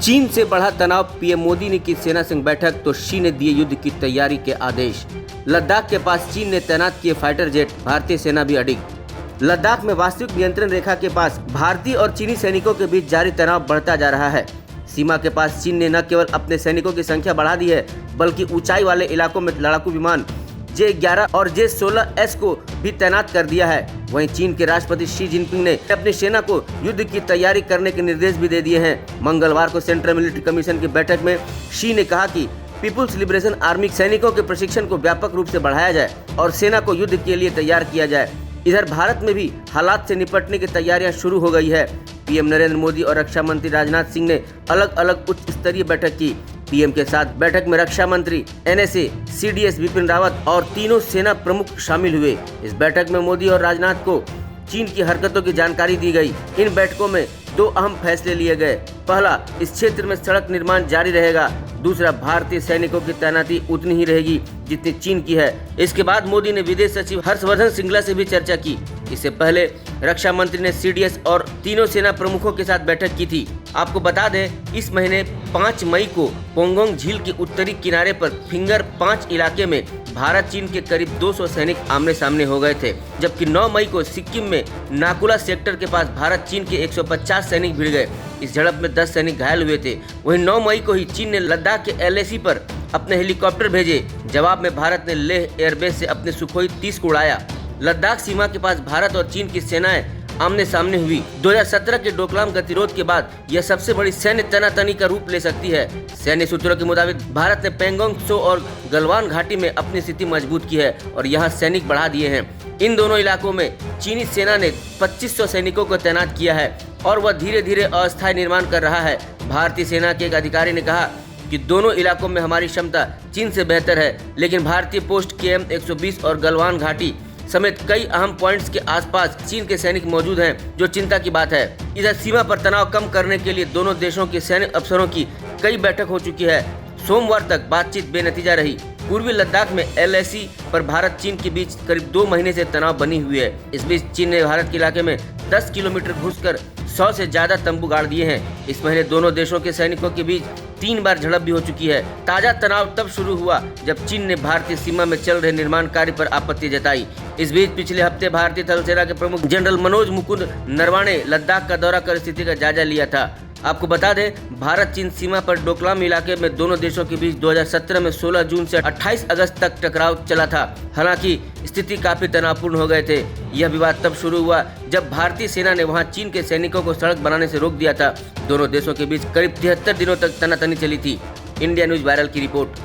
चीन से बढ़ा तनाव, पीएम मोदी ने की सेना संग बैठक तो शी ने दिए युद्ध की तैयारी के आदेश। लद्दाख के पास चीन ने तैनात किए फाइटर जेट, भारतीय सेना भी अडिग। लद्दाख में वास्तविक नियंत्रण रेखा के पास भारतीय और चीनी सैनिकों के बीच जारी तनाव बढ़ता जा रहा है। सीमा के पास चीन ने न केवल अपने सैनिकों की संख्या बढ़ा दी है, बल्कि ऊंचाई वाले इलाकों में लड़ाकू विमान J-11 और J-16S को भी तैनात कर दिया है। वहीं चीन के राष्ट्रपति शी जिनपिंग ने अपनी सेना को युद्ध की तैयारी करने के निर्देश भी दे दिए हैं। मंगलवार को सेंट्रल मिलिट्री कमीशन की बैठक में शी ने कहा कि पीपुल्स लिबरेशन आर्मी सैनिकों के प्रशिक्षण को व्यापक रूप से बढ़ाया जाए और सेना को युद्ध के लिए तैयार किया जाए। इधर भारत में भी हालात से निपटने की तैयारियां शुरू हो गई है। पीएम नरेंद्र मोदी और रक्षा मंत्री राजनाथ सिंह ने अलग अलग उच्च स्तरीय बैठक की। पीएम के साथ बैठक में रक्षा मंत्री NSA, CDS बिपिन रावत और तीनों सेना प्रमुख शामिल हुए। इस बैठक में मोदी और राजनाथ को चीन की हरकतों की जानकारी दी गई। इन बैठकों में दो अहम फैसले लिए गए। पहला, इस क्षेत्र में सड़क निर्माण जारी रहेगा। दूसरा, भारतीय सैनिकों की तैनाती उतनी ही रहेगी जितनी चीन की है। इसके बाद मोदी ने विदेश सचिव हर्षवर्धन श्रृंगला से भी चर्चा की। इससे पहले रक्षा मंत्री ने CDS और तीनों सेना प्रमुखों के साथ बैठक की थी। आपको बता दें, इस महीने 5 मई को पोंगोंग झील के उत्तरी किनारे पर फिंगर 5 इलाके में भारत चीन के करीब 200 सैनिक आमने सामने हो गए थे, जबकि 9 मई को सिक्किम में नाकुला सेक्टर के पास भारत चीन के 150 सैनिक भिड़ गए। इस झड़प में 10 सैनिक घायल हुए थे। वहीं 9 मई को ही चीन ने लद्दाख के LAC पर अपने हेलीकॉप्टर भेजे। जवाब में भारत ने लेह एयरबेस से अपने सुखोई 30 को उड़ाया। लद्दाख सीमा के पास भारत और चीन की सेनाएं आमने सामने हुई। 2017 के डोकलाम गतिरोध के बाद यह सबसे बड़ी सैन्य तनातनी का रूप ले सकती है। सैन्य सूत्रों के मुताबिक भारत ने पेंगोंग त्सो और गलवान घाटी में अपनी स्थिति मजबूत की है और यहाँ सैनिक बढ़ा दिए हैं। इन दोनों इलाकों में चीनी सेना ने 2500 सैनिकों को तैनात किया है और वह धीरे धीरे अस्थायी निर्माण कर रहा है। भारतीय सेना के एक अधिकारी ने कहा कि दोनों इलाकों में हमारी क्षमता चीन से बेहतर है, लेकिन भारतीय पोस्ट KM 120 और गलवान घाटी समेत कई अहम पॉइंट्स के आसपास चीन के सैनिक मौजूद हैं, जो चिंता की बात है। इधर सीमा पर तनाव कम करने के लिए दोनों देशों के सैन्य अफसरों की कई बैठक हो चुकी है। सोमवार तक बातचीत बेनतीजा रही। पूर्वी लद्दाख में LAC पर भारत चीन के बीच करीब 2 महीने से तनाव बनी हुई है। इस बीच चीन ने भारत के इलाके में 10 किलोमीटर घुसकर 100 से ज्यादा तंबू गाड़ दिए हैं। इस महीने दोनों देशों के सैनिकों के बीच 3 बार झड़प भी हो चुकी है। ताजा तनाव तब शुरू हुआ जब चीन ने भारतीय सीमा में चल रहे निर्माण कार्य पर आपत्ति जताई। इस बीच पिछले हफ्ते भारतीय थल सेना के प्रमुख जनरल मनोज मुकुंद नरवाणे लद्दाख का दौरा कर स्थिति का जायजा लिया था। आपको बता दें, भारत चीन सीमा पर डोकलाम इलाके में दोनों देशों के बीच 2017 में 16 जून से 28 अगस्त तक टकराव चला था। हालांकि स्थिति काफी तनावपूर्ण हो गए थे। यह विवाद तब शुरू हुआ जब भारतीय सेना ने वहां चीन के सैनिकों को सड़क बनाने से रोक दिया था। दोनों देशों के बीच करीब 73 दिनों तक तनातनी चली थी। इंडिया न्यूज वायरल की रिपोर्ट।